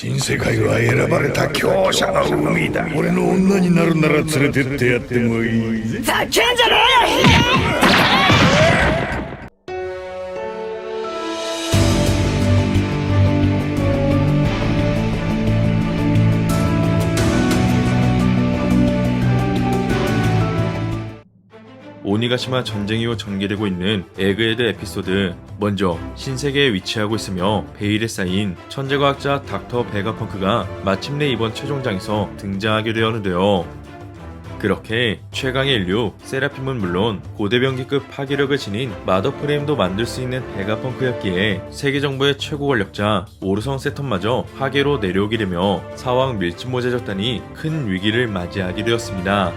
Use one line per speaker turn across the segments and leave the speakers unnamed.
新世界は選ばれた強者の海だ。俺の女になるなら連れてってやってもいいぜ。
ざけんじゃね
오니가시마 전쟁 이후 전개되고 있는 에그헤드 에피소드. 먼저 신세계에 위치하고 있으며 베일에 쌓인 천재과학자 닥터 베가펑크가 마침내 이번 최종장에서 등장하게 되었는데요. 그렇게 최강의 인류 세라핌은 물론 고대병기급 파괴력을 지닌 마더프레임도 만들 수 있는 베가펑크였기에 세계정부의 최고 권력자 오르성 세턴마저 파괴로 내려오게 되며 사왕 밀짚모자 집단이 큰 위기를 맞이하게 되었습니다.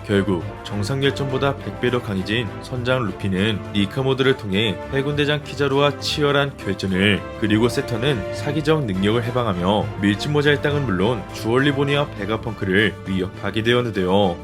결국 정상결전보다 100배 더 강해진 선장 루피는 니카모드를 통해 해군대장 키자루와 치열한 결전을, 그리고 세턴은 사기적 능력을 해방하며 밀짚모자의 땅은 물론 주얼리보니와 베가펑크를 위협하게 되었는데요.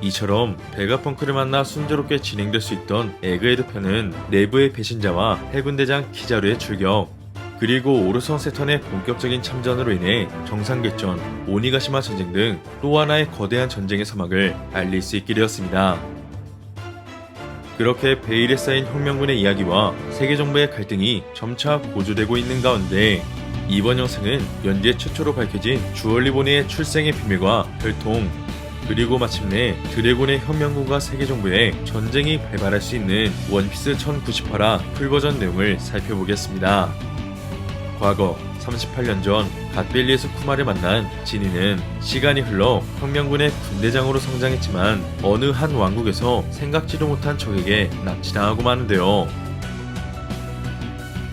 이처럼 베가펑크를 만나 순조롭게 진행될 수 있던 에그헤드 편은 내부의 배신자와 해군대장 키자루의 출격, 그리고 오르성 세턴의 본격적인 참전으로 인해 정상결전, 오니가시마 전쟁 등 또 하나의 거대한 전쟁의 서막을 알릴 수 있게 되었습니다. 그렇게 베일에 쌓인 혁명군의 이야기와 세계정부의 갈등이 점차 고조되고 있는 가운데 이번 영상은 연재 최초로 밝혀진 주얼리보니의 출생의 비밀과 혈통, 그리고 마침내 드래곤의 혁명군과 세계정부의 전쟁이 발발할 수 있는 원피스 1098화 풀버전 내용을 살펴보겠습니다. 과거 38년 전 갓벨리에서 쿠마를 만난 지니는 시간이 흘러 혁명군의 군대장으로 성장했지만 어느 한 왕국에서 생각지도 못한 적에게 납치당하고 마는데요.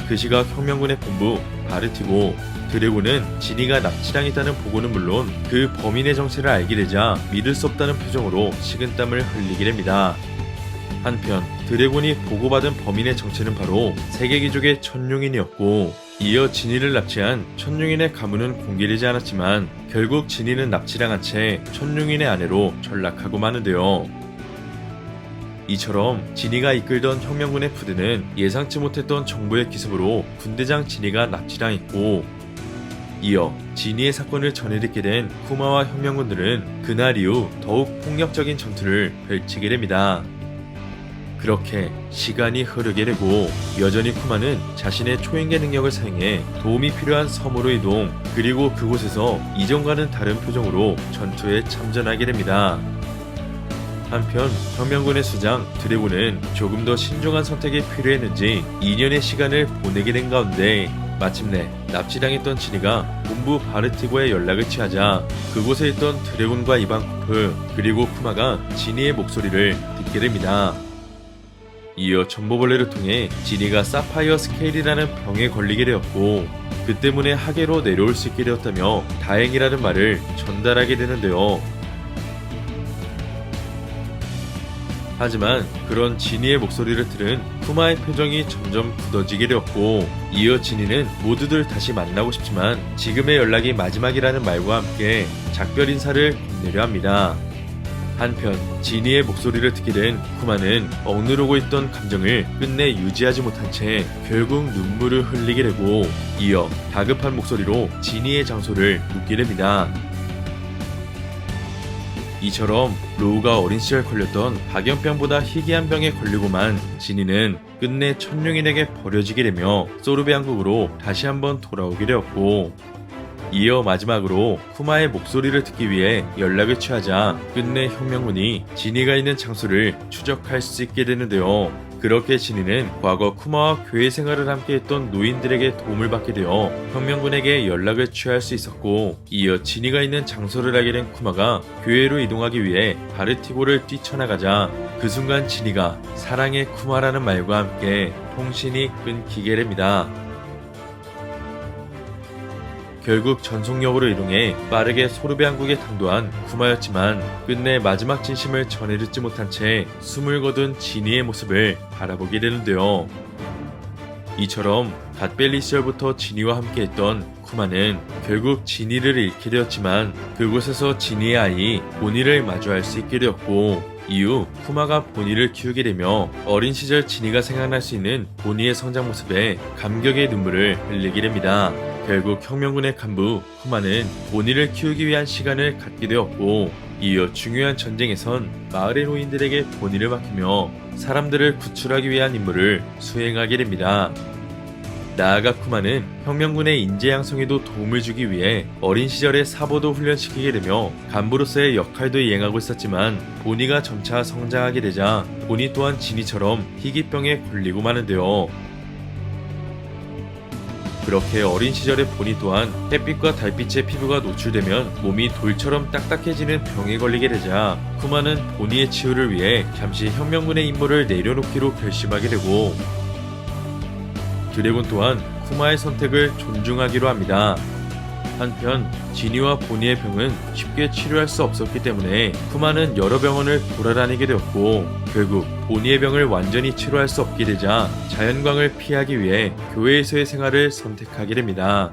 그 시각 혁명군의 본부 바르티고 드래곤은 지니가 납치당했다는 보고는 물론 그 범인의 정체를 알게 되자 믿을 수 없다는 표정으로 식은땀을 흘리게 됩니다. 한편 드래곤이 보고받은 범인의 정체는 바로 세계귀족의 천룡인이었고, 이어 지니를 납치한 천룡인의 가문은 공개되지 않았지만 결국 지니는 납치당한 채 천룡인의 아내로 전락하고 마는데요. 이처럼 지니가 이끌던 혁명군의 푸드는 예상치 못했던 정보의 기습으로 군대장 지니가 납치당했고, 이어 지니의 사건을 전해 듣게 된 쿠마와 혁명군들은 그날 이후 더욱 폭력적인 전투를 펼치게 됩니다. 그렇게 시간이 흐르게 되고 여전히 쿠마는 자신의 초인계 능력을 사용해 도움이 필요한 섬으로 이동, 그리고 그곳에서 이전과는 다른 표정으로 전투에 참전하게 됩니다. 한편 혁명군의 수장 드래곤은 조금 더 신중한 선택이 필요했는지 2년의 시간을 보내게 된 가운데 마침내 납치당했던 지니가 본부 바르티고에 연락을 취하자 그곳에 있던 드래곤과 이반코프 그리고 쿠마가 지니의 목소리를 듣게 됩니다. 이어 전보벌레를 통해 지니가 사파이어 스케일이라는 병에 걸리게 되었고 그 때문에 하계로 내려올 수 있게 되었다며 다행이라는 말을 전달하게 되는데요. 하지만 그런 지니의 목소리를 들은 쿠마의 표정이 점점 굳어지게 되었고, 이어 지니는 모두들 다시 만나고 싶지만 지금의 연락이 마지막이라는 말과 함께 작별 인사를 건네려 합니다. 한편 지니의 목소리를 듣게 된 쿠마는 억누르고 있던 감정을 끝내 유지하지 못한 채 결국 눈물을 흘리게 되고, 이어 다급한 목소리로 지니의 장소를 묻게 됩니다. 이처럼 로우가 어린 시절 걸렸던 박염병보다 희귀한 병에 걸리고만 지니는 끝내 천룡인에게 버려지게 되며 소르베 왕국으로 다시 한번 돌아오게 되었고, 이어 마지막으로 쿠마의 목소리를 듣기 위해 연락을 취하자 끝내 혁명군이 지니가 있는 장소를 추적할 수 있게 되는데요. 그렇게 지니는 과거 쿠마와 교회 생활을 함께 했던 노인들에게 도움을 받게 되어 혁명군에게 연락을 취할 수 있었고, 이어 지니가 있는 장소를 알게 된 쿠마가 교회로 이동하기 위해 바르티고를 뛰쳐나가자 그 순간 지니가 사랑의 쿠마라는 말과 함께 통신이 끊기게 됩니다. 결국 전속력으로 이동해 빠르게 소르베 왕국에 당도한 쿠마였지만 끝내 마지막 진심을 전해 듣지 못한 채 숨을 거둔 지니의 모습을 바라보게 되는데요. 이처럼 갓벨리 시절부터 지니와 함께했던 쿠마는 결국 지니를 잃게 되었지만 그곳에서 지니의 아이 보니를 마주할 수 있게 되었고, 이후 쿠마가 보니를 키우게 되며 어린 시절 지니가 생각날 수 있는 보니의 성장 모습에 감격의 눈물을 흘리게 됩니다. 결국 혁명군의 간부 쿠마는 본인을 키우기 위한 시간을 갖게 되었고, 이어 중요한 전쟁에선 마을의 노인들에게 본인을 맡기며 사람들을 구출하기 위한 임무를 수행하게 됩니다. 나아가 쿠마는 혁명군의 인재 양성에도 도움을 주기 위해 어린 시절에 사보도 훈련시키게 되며 간부로서의 역할도 이행하고 있었지만, 보니가 점차 성장하게 되자 보니 또한 지니처럼 희귀병에 걸리고 마는데요. 그렇게 어린 시절의 보니 또한 햇빛과 달빛에 피부가 노출되면 몸이 돌처럼 딱딱해지는 병에 걸리게 되자, 쿠마는 보니의 치유를 위해 잠시 혁명군의 임무를 내려놓기로 결심하게 되고, 드래곤 또한 쿠마의 선택을 존중하기로 합니다. 한편 지니와 보니의 병은 쉽게 치료할 수 없었기 때문에 쿠마는 여러 병원을 돌아다니게 되었고, 결국 보니의 병을 완전히 치료할 수 없게 되자 자연광을 피하기 위해 교회에서의 생활을 선택하게 됩니다.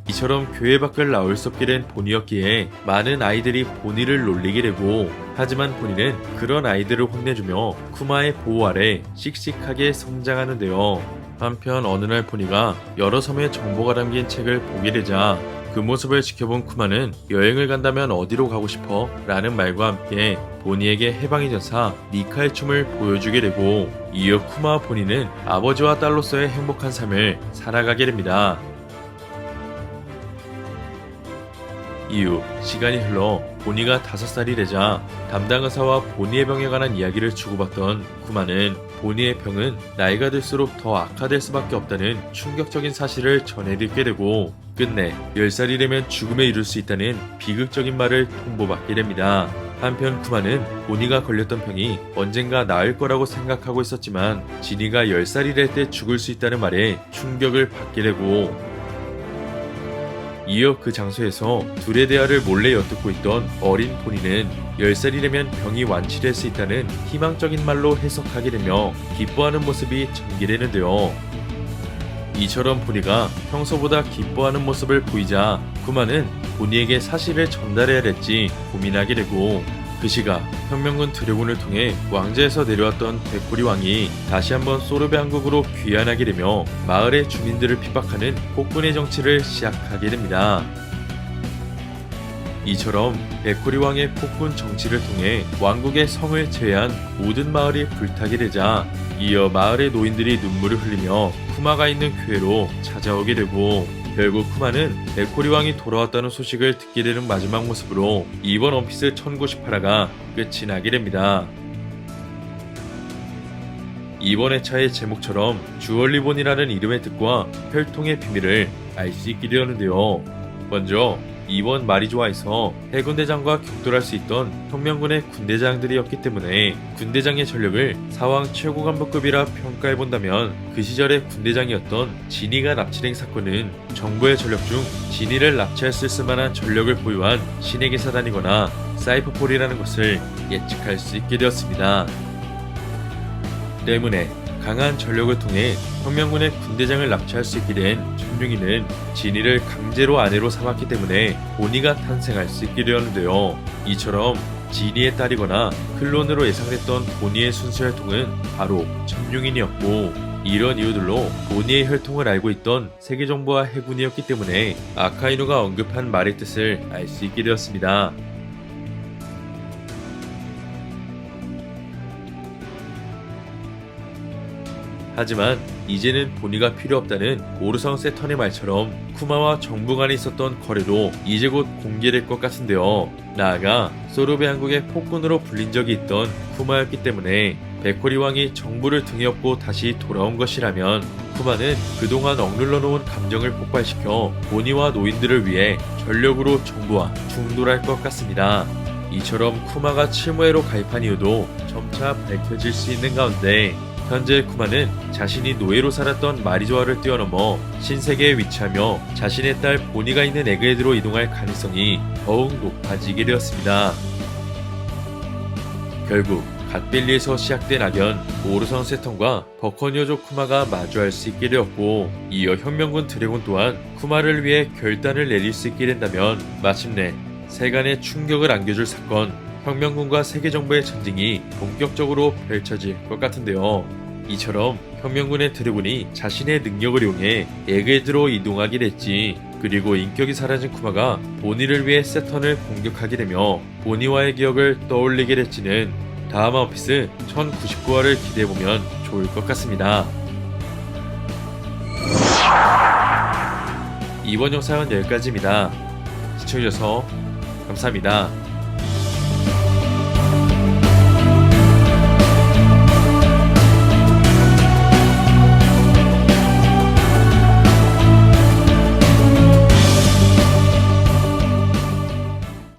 이처럼 교회 밖을 나올 수 없게 된 보니였기에 많은 아이들이 보니를 놀리게 되고, 하지만 보니는 그런 아이들을 혼내주며 쿠마의 보호 아래 씩씩하게 성장하는데요. 한편 어느 날 보니가 여러 섬의 정보가 담긴 책을 보게 되자 그 모습을 지켜본 쿠마는 여행을 간다면 어디로 가고 싶어? 라는 말과 함께 보니에게 해방의 전사 니카의 춤을 보여주게 되고, 이어 쿠마와 보니는 아버지와 딸로서의 행복한 삶을 살아가게 됩니다. 이후 시간이 흘러 보니가 5살이 되자 담당 의사와 보니의 병에 관한 이야기를 주고받던 쿠마는 보니의 병은 나이가 들수록 더 악화될 수밖에 없다는 충격적인 사실을 전해 듣게 되고, 끝내 10살이 되면 죽음에 이를 수 있다는 비극적인 말을 통보받게 됩니다. 한편 쿠마는 보니가 걸렸던 병이 언젠가 나을 거라고 생각하고 있었지만, 지니가 10살이 될 때 죽을 수 있다는 말에 충격을 받게 되고, 이어 그 장소에서 둘의 대화를 몰래 엿듣고 있던 어린 보니는 10살이 되면 병이 완치될 수 있다는 희망적인 말로 해석하게 되며 기뻐하는 모습이 전개되는데요. 이처럼 보니가 평소보다 기뻐하는 모습을 보이자 쿠마는 보니에게 사실을 전달해야 될지 고민하게 되고, 그 시각 혁명군 드래곤을 통해 왕좌에서 내려왔던 백호리 왕이 다시 한번 소르베 왕국으로 귀환하게 되며 마을의 주민들을 핍박하는 폭군의 정치를 시작하게 됩니다. 이처럼 백호리 왕의 폭군 정치를 통해 왕국의 성을 제외한 모든 마을이 불타게 되자, 이어 마을의 노인들이 눈물을 흘리며 쿠마가 있는 교회로 찾아오게 되고, 결국 쿠마는 백호리 왕이 돌아왔다는 소식을 듣게 되는 마지막 모습으로 이번 원피스 1098화가 끝이 나게 됩니다. 이번 회차의 제목처럼 주얼리본이라는 이름의 뜻과 혈통의 비밀을 알 수 있게 되었는데요. 먼저 이번 마리조아에서 해군대장과 격돌할 수 있던 혁명군의 군대장들이었기 때문에 군대장의 전력을 사왕 최고간부급이라 평가해본다면, 그 시절의 군대장이었던 지니가 납치된 사건은 정부의 전력 중 지니를 납치할 수 있을 만한 전력을 보유한 신의 기사단이거나 사이퍼폴이라는 것을 예측할 수 있게 되었습니다. 때문에 강한 전력을 통해 혁명군의 군대장을 납치할 수 있게 된 천룡이는 지니를 강제로 아내로 삼았기 때문에 보니가 탄생할 수 있게 되었는데요. 이처럼 지니의 딸이거나 클론으로 예상됐던 보니의 순수 혈통은 바로 천룡인이었고, 이런 이유들로 보니의 혈통을 알고 있던 세계정부와 해군이었기 때문에 아카이누가 언급한 말의 뜻을 알 수 있게 되었습니다. 하지만 이제는 보니가 필요 없다는 오르성 세턴의 말처럼 쿠마와 정부 간에 있었던 거래도 이제 곧 공개될 것 같은데요. 나아가 소르베 왕국의 폭군으로 불린 적이 있던 쿠마였기 때문에 백호리 왕이 정부를 등에 업고 다시 돌아온 것이라면, 쿠마는 그동안 억눌러 놓은 감정을 폭발시켜 보니와 노인들을 위해 전력으로 정부와 충돌할 것 같습니다. 이처럼 쿠마가 칠무회로 가입한 이유도 점차 밝혀질 수 있는 가운데, 현재 쿠마는 자신이 노예로 살았던 마리조아를 뛰어넘어 신세계에 위치하며 자신의 딸 보니가 있는 에그헤드로 이동할 가능성이 더욱 높아지게 되었습니다. 결국 갓빌리에서 시작된 악연 오르성 세턴과 버커니어족 쿠마가 마주할 수 있게 되었고, 이어 혁명군 드래곤 또한 쿠마를 위해 결단을 내릴 수 있게 된다면 마침내 세간에 충격을 안겨줄 사건, 혁명군과 세계정부의 전쟁이 본격적으로 펼쳐질 것 같은데요. 이처럼 혁명군의 드래곤이 자신의 능력을 이용해 에그헤드로 이동하게 됐지. 그리고 인격이 사라진 쿠마가 보니를 위해 세턴을 공격하게 되며 보니와의 기억을 떠올리게 될지는 다음 원피스 1099화를 기대해보면 좋을 것 같습니다. 이번 영상은 여기까지입니다. 시청해주셔서 감사합니다.